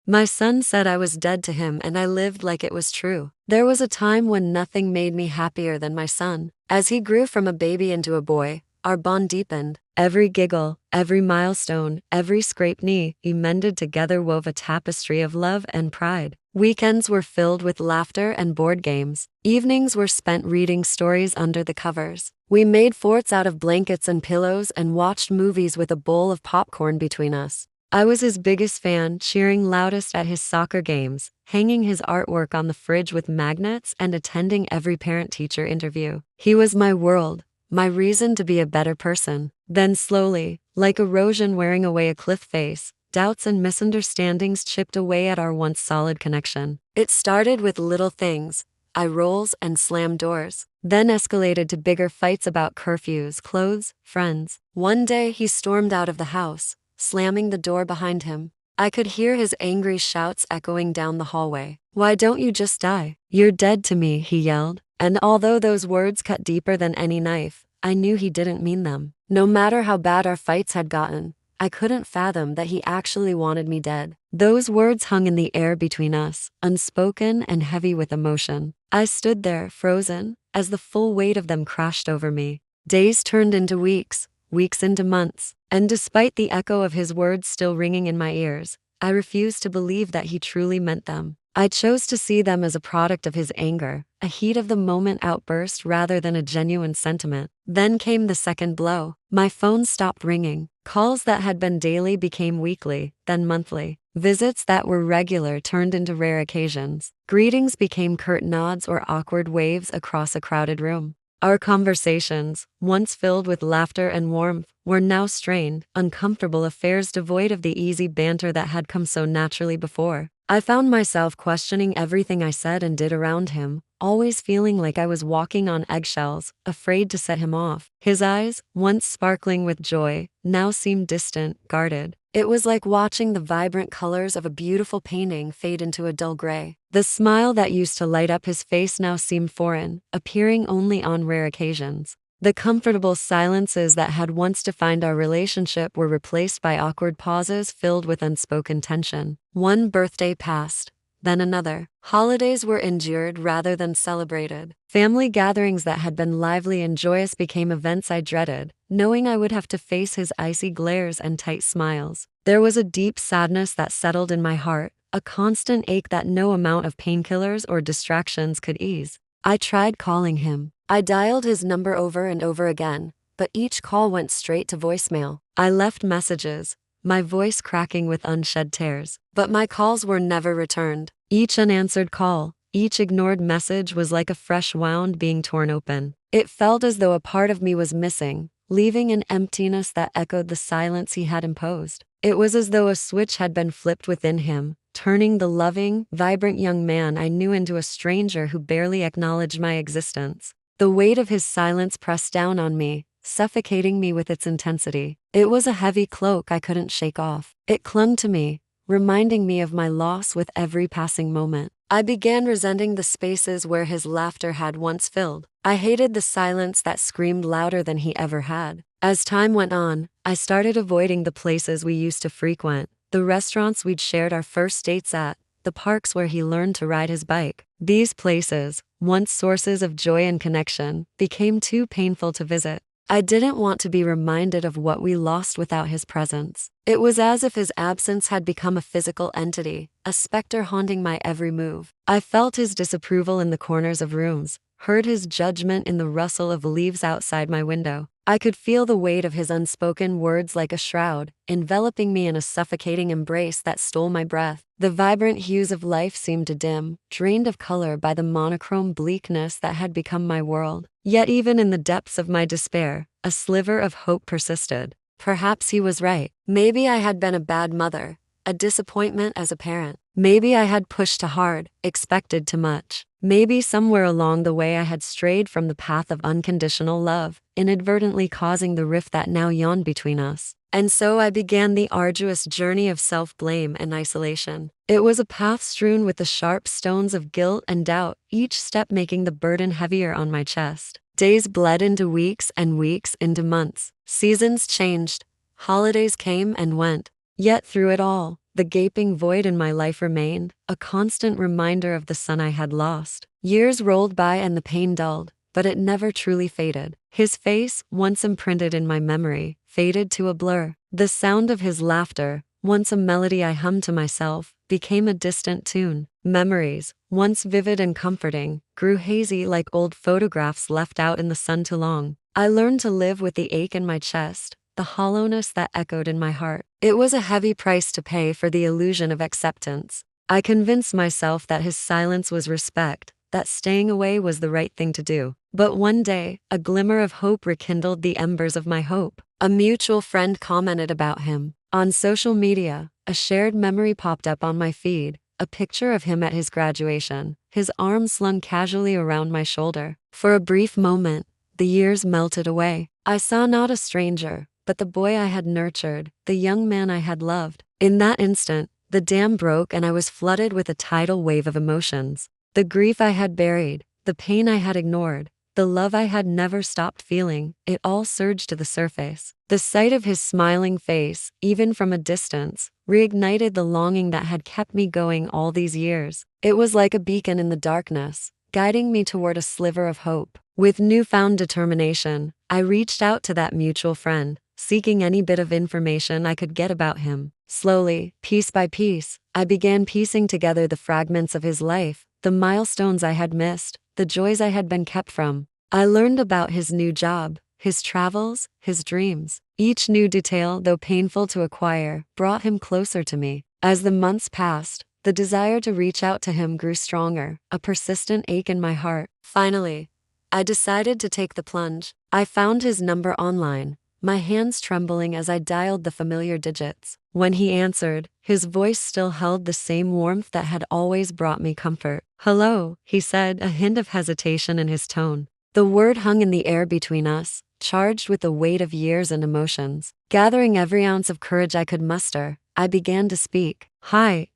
My son said I was dead to him and I lived like it was true. There was a time when nothing made me happier than my son. As he grew from a baby into a boy, our bond deepened. Every giggle, every milestone, every scraped knee, we mended together wove a tapestry of love and pride. Weekends were filled with laughter and board games. Evenings were spent reading stories under the covers. We made forts out of blankets and pillows and watched movies with a bowl of popcorn between us. I was his biggest fan, cheering loudest at his soccer games, hanging his artwork on the fridge with magnets, and attending every parent-teacher interview. He was my world, my reason to be a better person. Then slowly, like erosion wearing away a cliff face, doubts and misunderstandings chipped away at our once solid connection. It started with little things, eye rolls and slammed doors, then escalated to bigger fights about curfews, clothes, friends. One day he stormed out of the house, slamming the door behind him. I could hear his angry shouts echoing down the hallway. "Why don't you just die? You're dead to me," he yelled. And although those words cut deeper than any knife, I knew he didn't mean them. No matter how bad our fights had gotten, I couldn't fathom that he actually wanted me dead. Those words hung in the air between us, unspoken and heavy with emotion. I stood there, frozen, as the full weight of them crashed over me. Days turned into weeks, weeks into months, and despite the echo of his words still ringing in my ears, I refused to believe that he truly meant them. I chose to see them as a product of his anger, a heat of the moment outburst rather than a genuine sentiment. Then came the second blow. My phone stopped ringing. Calls that had been daily became weekly, then monthly. Visits that were regular turned into rare occasions. Greetings became curt nods or awkward waves across a crowded room. Our conversations, once filled with laughter and warmth, were now strained, uncomfortable affairs devoid of the easy banter that had come so naturally before. I found myself questioning everything I said and did around him, always feeling like I was walking on eggshells, afraid to set him off. His eyes, once sparkling with joy, now seemed distant, guarded. It was like watching the vibrant colors of a beautiful painting fade into a dull gray. The smile that used to light up his face now seemed foreign, appearing only on rare occasions. The comfortable silences that had once defined our relationship were replaced by awkward pauses filled with unspoken tension. One birthday passed, then another. Holidays were endured rather than celebrated. Family gatherings that had been lively and joyous became events I dreaded, knowing I would have to face his icy glares and tight smiles. There was a deep sadness that settled in my heart, a constant ache that no amount of painkillers or distractions could ease. I tried calling him. I dialed his number over and over again, but each call went straight to voicemail. I left messages, my voice cracking with unshed tears, but my calls were never returned. Each unanswered call, each ignored message was like a fresh wound being torn open. It felt as though a part of me was missing, leaving an emptiness that echoed the silence he had imposed. It was as though a switch had been flipped within him, turning the loving, vibrant young man I knew into a stranger who barely acknowledged my existence. The weight of his silence pressed down on me, suffocating me with its intensity. It was a heavy cloak I couldn't shake off. It clung to me, reminding me of my loss with every passing moment. I began resenting the spaces where his laughter had once filled. I hated the silence that screamed louder than he ever had. As time went on, I started avoiding the places we used to frequent, the restaurants we'd shared our first dates at, the parks where he learned to ride his bike. These places, once sources of joy and connection, became too painful to visit. I didn't want to be reminded of what we lost without his presence. It was as if his absence had become a physical entity, a specter haunting my every move. I felt his disapproval in the corners of rooms, heard his judgment in the rustle of leaves outside my window. I could feel the weight of his unspoken words like a shroud, enveloping me in a suffocating embrace that stole my breath. The vibrant hues of life seemed to dim, drained of color by the monochrome bleakness that had become my world. Yet even in the depths of my despair, a sliver of hope persisted. Perhaps he was right. Maybe I had been a bad mother, a disappointment as a parent. Maybe I had pushed too hard, expected too much. Maybe somewhere along the way I had strayed from the path of unconditional love, inadvertently causing the rift that now yawned between us. And so I began the arduous journey of self-blame and isolation. It was a path strewn with the sharp stones of guilt and doubt, each step making the burden heavier on my chest. Days bled into weeks and weeks into months. Seasons changed. Holidays came and went. Yet through it all, The gaping void in my life remained, a constant reminder of the son I had lost. Years rolled by and the pain dulled, but it never truly faded. His face, once imprinted in my memory, faded to a blur. The sound of his laughter, once a melody I hummed to myself, became a distant tune. Memories, once vivid and comforting, grew hazy like old photographs left out in the sun too long. I learned to live with the ache in my chest, the hollowness that echoed in my heart. It was a heavy price to pay for the illusion of acceptance. I convinced myself that his silence was respect, that staying away was the right thing to do. But one day, a glimmer of hope rekindled the embers of my hope. A mutual friend commented about him. On social media, a shared memory popped up on my feed, a picture of him at his graduation, his arm slung casually around my shoulder. For a brief moment, the years melted away. I saw not a stranger, but the boy I had nurtured, the young man I had loved. In that instant, the dam broke and I was flooded with a tidal wave of emotions. The grief I had buried, the pain I had ignored, the love I had never stopped feeling, it all surged to the surface. The sight of his smiling face, even from a distance, reignited the longing that had kept me going all these years. It was like a beacon in the darkness, guiding me toward a sliver of hope. With newfound determination, I reached out to that mutual friend, seeking any bit of information I could get about him. Slowly, piece by piece, I began piecing together the fragments of his life, the milestones I had missed, the joys I had been kept from. I learned about his new job, his travels, his dreams. Each new detail, though painful to acquire, brought him closer to me. As the months passed, the desire to reach out to him grew stronger, a persistent ache in my heart. Finally, I decided to take the plunge. I found his number online, my hands trembling as I dialed the familiar digits. When he answered, his voice still held the same warmth that had always brought me comfort. "Hello," he said, a hint of hesitation in his tone. The word hung in the air between us, charged with the weight of years and emotions. Gathering every ounce of courage I could muster, I began to speak. "Hi,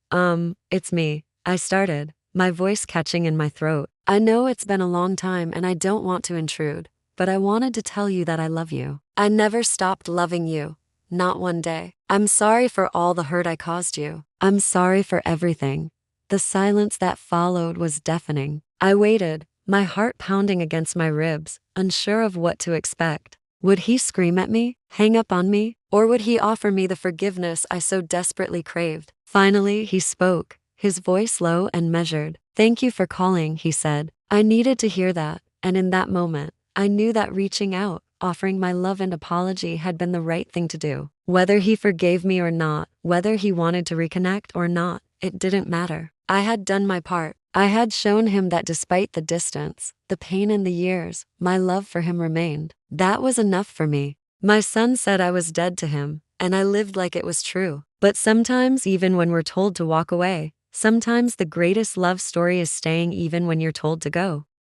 it's me," I started, my voice catching in my throat. "I know it's been a long time and I don't want to intrude, but I wanted to tell you that I love you. I never stopped loving you. Not one day. I'm sorry for all the hurt I caused you. I'm sorry for everything." The silence that followed was deafening. I waited, my heart pounding against my ribs, unsure of what to expect. Would he scream at me, hang up on me, or would he offer me the forgiveness I so desperately craved? Finally, he spoke, his voice low and measured. "Thank you for calling," he said. I needed to hear that, and in that moment, I knew that reaching out, offering my love and apology had been the right thing to do. Whether he forgave me or not, whether he wanted to reconnect or not, it didn't matter. I had done my part. I had shown him that despite the distance, the pain and the years, my love for him remained. That was enough for me. My son said I was dead to him, and I lived like it was true. But sometimes, even when we're told to walk away, sometimes the greatest love story is staying even when you're told to go.